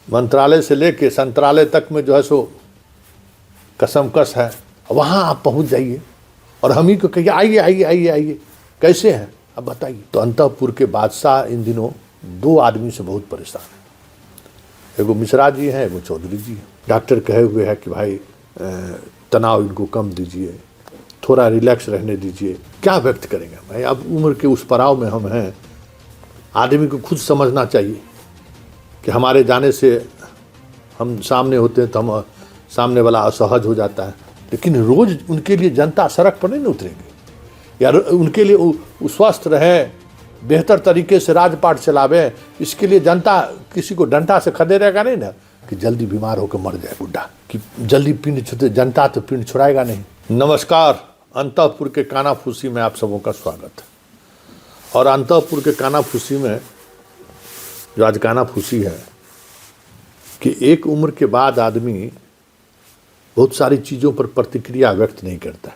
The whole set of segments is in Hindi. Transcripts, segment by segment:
मंत्रालय से लेके संत्रालय तक में जो है सो कसमकस है। वहाँ आप पहुँच जाइए और हम ही को कहिए आइए आइए आइए आइए, कैसे हैं अब बताइए। तो अंतःपुर के बादशाह इन दिनों दो आदमी से बहुत परेशान है। एगो मिश्रा जी हैं, एगो चौधरी जी हैं। डॉक्टर कहे हुए हैं कि भाई तनाव इनको कम दीजिए, थोड़ा रिलैक्स रहने दीजिए। क्या व्यक्त करेंगे भाई, अब उम्र के उस पड़ाव में हम हैं। आदमी को खुद समझना चाहिए कि हमारे जाने से हम सामने होते हैं तो हम सामने वाला असहज हो जाता है, लेकिन रोज उनके लिए जनता सड़क पर नहीं उतरेगी यार। उनके लिए वो स्वस्थ रहे, बेहतर तरीके से राजपाट चलावे, इसके लिए जनता किसी को डंडा से खदे रहेगा नहीं ना कि जल्दी बीमार होकर मर जाए बुढ़ा, कि जल्दी पिंड छुटे। जनता तो पिंड छुड़ाएगा नहीं। नमस्कार, अंतःपुर के कानाफूसी में आप सबों का स्वागत है। और अंतःपुर के कानाफूसी में जो आज कानाफूसी है कि एक उम्र के बाद आदमी बहुत सारी चीज़ों पर प्रतिक्रिया व्यक्त नहीं करता।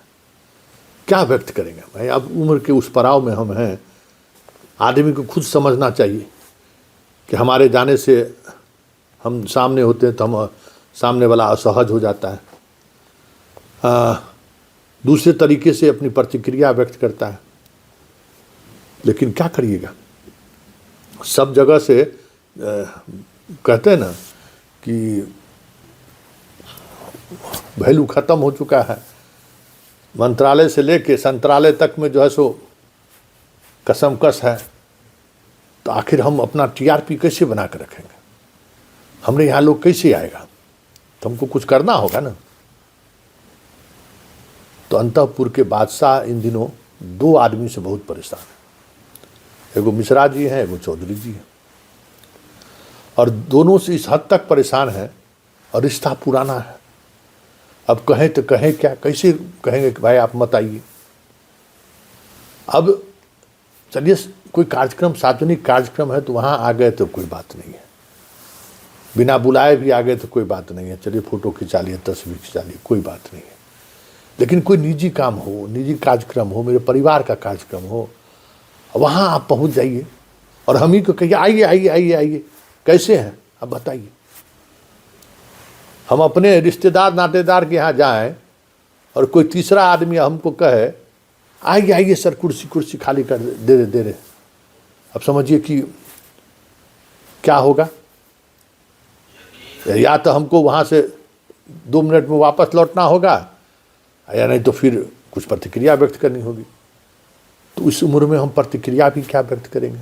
क्या व्यक्त करेंगे भाई, अब उम्र के उस पड़ाव में हम हैं। आदमी को खुद समझना चाहिए कि हमारे जाने से हम सामने होते हैं तो हम सामने वाला असहज हो जाता है, दूसरे तरीके से अपनी प्रतिक्रिया व्यक्त करता है। लेकिन क्या करिएगा, सब जगह से कहते हैं ना कि वैल्यू ख़त्म हो चुका है। मंत्रालय से लेके संत्रालय तक में जो है सो कसमकस है। तो आखिर हम अपना टीआरपी कैसे बना कर रखेंगे? हमने यहाँ लोग कैसे आएगा? तो हमको कुछ करना होगा ना। तो अंतःपुर के बादशाह इन दिनों दो आदमी से बहुत परेशान है। एगो मिश्रा जी हैं, एगो चौधरी जी हैं। और दोनों से इस हद तक परेशान हैं और रिश्ता पुराना है। अब कहें तो कहें क्या, कैसे कहेंगे कि भाई आप मत आइए। अब चलिए कोई कार्यक्रम, सार्वजनिक कार्यक्रम है तो वहाँ आ गए तो कोई बात नहीं है, बिना बुलाए भी आ गए तो कोई बात नहीं है। चलिए फ़ोटो खिंचा लिए, तस्वीर खिंचा लिए, कोई बात नहीं है। लेकिन कोई निजी काम हो, निजी कार्यक्रम हो, मेरे परिवार का कार्यक्रम हो, वहाँ आप पहुँच जाइए और हम ही को कहिए आइए आइए आइए आइए, कैसे हैं अब बताइए। हम अपने रिश्तेदार नातेदार के यहाँ जाएं और कोई तीसरा आदमी हमको कहे आइए आइए सर, कुर्सी खाली कर दे रहे। अब समझिए कि क्या होगा। या तो हमको वहाँ से 2 मिनट में वापस लौटना होगा, या नहीं तो फिर कुछ प्रतिक्रिया व्यक्त करनी होगी। तो इस उम्र में हम प्रतिक्रिया भी क्या व्यक्त करेंगे?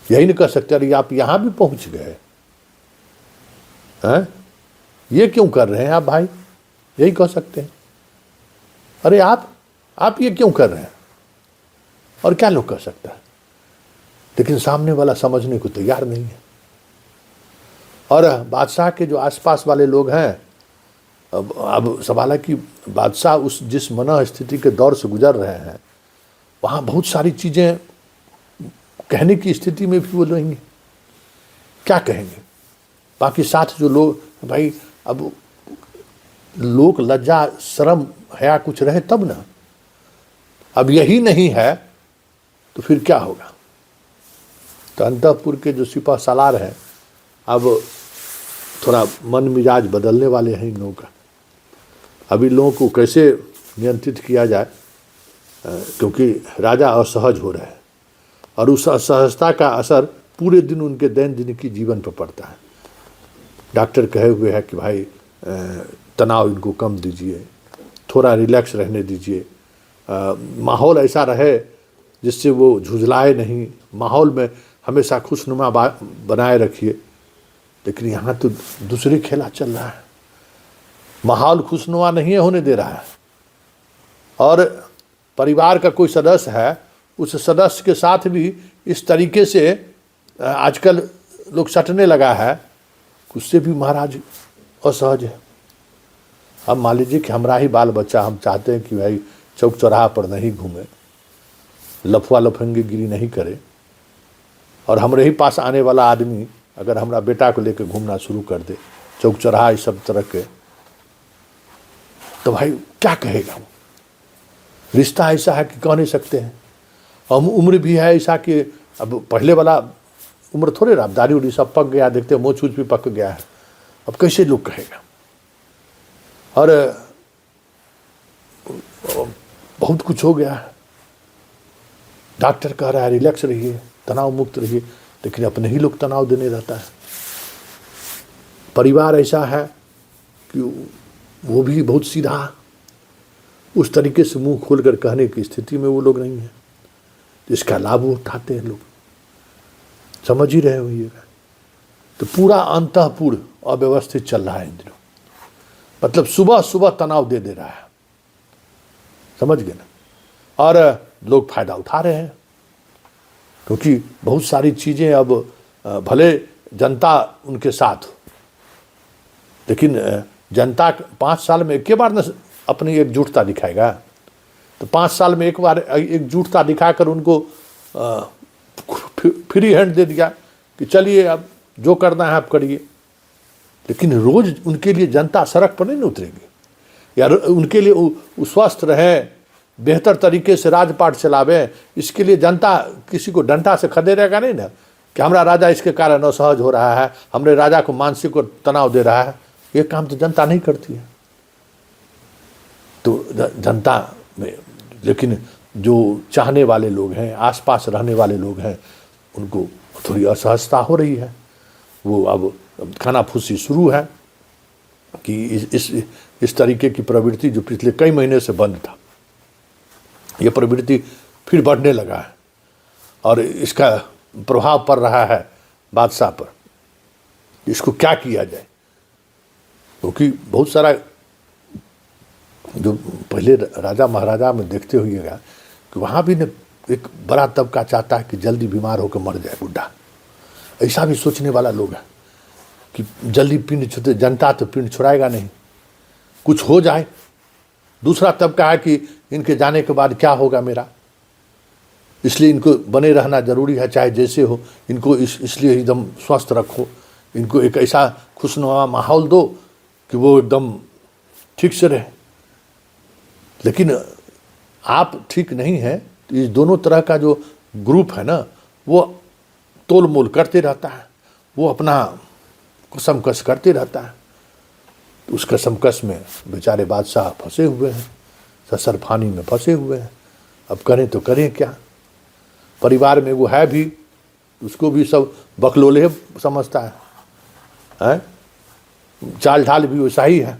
यही नहीं कह सकते अरे आप यहाँ भी पहुँच गए हैं, ये क्यों कर रहे हैं आप भाई? यही कह सकते हैं अरे आप ये क्यों कर रहे हैं, और क्या लोग कह सकता है। लेकिन सामने वाला समझने को तैयार नहीं है। और बादशाह के जो आसपास वाले लोग हैं, अब सवाल है कि बादशाह उस जिस मनः स्थिति के दौर से गुजर रहे हैं, वहाँ बहुत सारी चीज़ें कहने की स्थिति में भी वो रहेंगे। क्या कहेंगे? बाकी साथ जो लोग, भाई अब लोक लज्जा शर्म हया कुछ रहे तब ना। अब यही नहीं है तो फिर क्या होगा? तो अंतःपुर के जो सिपह सालार हैं, अब थोड़ा मन मिजाज बदलने वाले हैं इन लोगों का। अब इन लोगों को कैसे नियंत्रित किया जाए, क्योंकि राजा असहज हो रहे हैं और उस असहजता का असर पूरे दिन उनके दैनंदिन की जीवन पर पड़ता है। डॉक्टर कहे हुए हैं कि भाई तनाव इनको कम दीजिए, थोड़ा रिलैक्स रहने दीजिए, माहौल ऐसा रहे जिससे वो झुझलाए नहीं, माहौल में हमेशा खुशनुमा बनाए रखिए। लेकिन यहाँ तो दूसरी खेला चल रहा है, माहौल खुशनुमा नहीं होने दे रहा है। और परिवार का कोई सदस्य है, उस सदस्य के साथ भी इस तरीके से आजकल लोग सटने लगा है, उससे भी महाराज असहज है। अब मान लीजिए कि हमारा ही बाल बच्चा, हम चाहते हैं कि भाई चौक चौराहा पर नहीं घूमे, लफुआ लफंगीगिरी नहीं करे, और हमारे ही पास आने वाला आदमी अगर हमारा बेटा को लेकर घूमना शुरू कर दे चौक चौराहा इस सब तरह के, तो भाई क्या कहेगा वो? रिश्ता ऐसा है कि कह नहीं सकते हैं। हम उम्र भी है ऐसा कि अब पहले वाला उम्र थोड़े रहा, दाढ़ी उड़ी सब पक गया, देखते मोछ उछ भी पक गया है, अब कैसे लोग कहेगा। और बहुत कुछ हो गया है, डॉक्टर कह रहा है रिलैक्स रहिए, तनाव मुक्त रहिए, लेकिन अपने ही लोग तनाव देने रहता है। परिवार ऐसा है कि वो भी बहुत सीधा, उस तरीके से मुंह खोलकर कहने की स्थिति में वो लोग नहीं है, इसका लाभ उठाते हैं लोग, समझ ही रहे होइएगा। तो पूरा अंतःपुर अव्यवस्थित चल रहा है इन दिनों, मतलब सुबह सुबह तनाव दे रहा है, समझ गए ना। और लोग फायदा उठा रहे हैं, क्योंकि बहुत सारी चीजें अब भले जनता उनके साथ, लेकिन जनता 5 साल में एक बार न अपनी एकजुटता दिखाएगा, तो 5 साल में एक बार एकजुटता दिखाकर उनको फ्री हैंड दे दिया कि चलिए अब जो करना है आप करिए, लेकिन रोज उनके लिए जनता सड़क पर नहीं उतरेगी, या उनके लिए वो स्वस्थ रहें, बेहतर तरीके से राजपाट चलावे, इसके लिए जनता किसी को डंडा से खदेड़ेगा नहीं ना, कि हमारा राजा इसके कारण असहज हो रहा है, हमरे राजा को मानसिक और तनाव दे रहा है। ये काम तो जनता नहीं करती है। तो जनता में, लेकिन जो चाहने वाले लोग हैं, आसपास रहने वाले लोग हैं, उनको थोड़ी असहजता हो रही है। वो अब खानाफूसी शुरू है कि इस तरीके की प्रवृत्ति जो पिछले कई महीने से बंद था, ये प्रवृत्ति फिर बढ़ने लगा है, और इसका प्रभाव पड़ रहा है बादशाह पर। इसको क्या किया जाए, क्योंकि बहुत सारा जो पहले राजा महाराजा में देखते होइएगा कि वहाँ भी न एक बड़ा तबका चाहता है कि जल्दी बीमार होकर मर जाए बुढ़ा, ऐसा भी सोचने वाला लोग है कि जल्दी पिंड छुटे, जनता तो पिंड छुड़ाएगा नहीं, कुछ हो जाए। दूसरा तबका है कि इनके जाने के बाद क्या होगा मेरा, इसलिए इनको बने रहना जरूरी है, चाहे जैसे हो, इनको इसलिए एकदम स्वस्थ रखो, इनको एक ऐसा खुशनुमा माहौल दो कि वो एकदम ठीक से रहे। लेकिन आप ठीक नहीं है, तो इस दोनों तरह का जो ग्रुप है ना, वो तोल मोल करते रहता है, वो अपना कसमकस करते रहता है। तो उस कसमकस में बेचारे बादशाह फंसे हुए हैं, ससर फानी में फंसे हुए हैं। अब करें तो करें क्या, परिवार में वो है भी, उसको भी सब बकलोले समझता है? चाल ढाल भी वैसा ही है।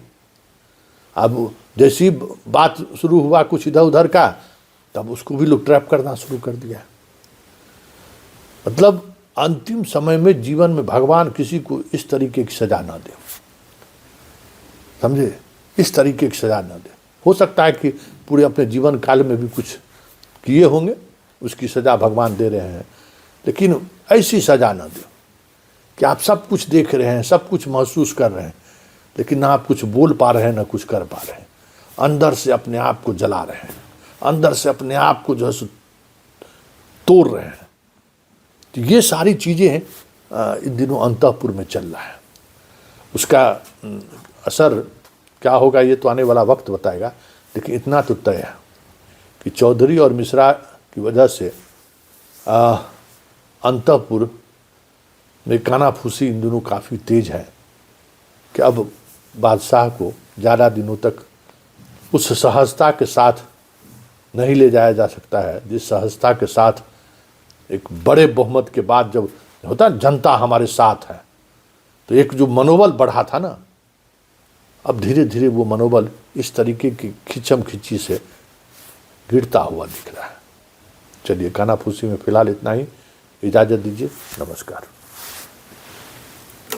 अब जैसी बात शुरू हुआ कुछ इधर उधर का, तब उसको भी लोग ट्रैप करना शुरू कर दिया। मतलब अंतिम समय में जीवन में भगवान किसी को इस तरीके की सजा ना दे, समझे, इस तरीके की सजा ना दे। हो सकता है कि पूरे अपने जीवन काल में भी कुछ किए होंगे, उसकी सजा भगवान दे रहे हैं, लेकिन ऐसी सजा ना दे कि आप सब कुछ देख रहे हैं, सब कुछ महसूस कर रहे हैं, लेकिन ना आप कुछ बोल पा रहे हैं, ना कुछ कर पा रहे हैं, अंदर से अपने आप को जला रहे हैं, अंदर से अपने आप को जो है तोड़ रहे हैं। तो ये सारी चीज़ें इन दिनों अंतःपुर में चल रहा है। उसका असर क्या होगा ये तो आने वाला वक्त बताएगा, लेकिन इतना तो तय है कि चौधरी और मिश्रा की वजह से अंतःपुर में कानाफूसी इन दिनों काफ़ी तेज है कि अब बादशाह को ज़्यादा दिनों तक उस सहजता के साथ नहीं ले जाया जा सकता है, जिस सहजता के साथ एक बड़े बहुमत के बाद जब होता है जनता हमारे साथ है, तो एक जो मनोबल बढ़ा था ना, अब धीरे धीरे वो मनोबल इस तरीके की खिंचम खिंची से गिरता हुआ दिख रहा है। चलिए, कानाफूसी में फिलहाल इतना ही, इजाज़त दीजिए, नमस्कार।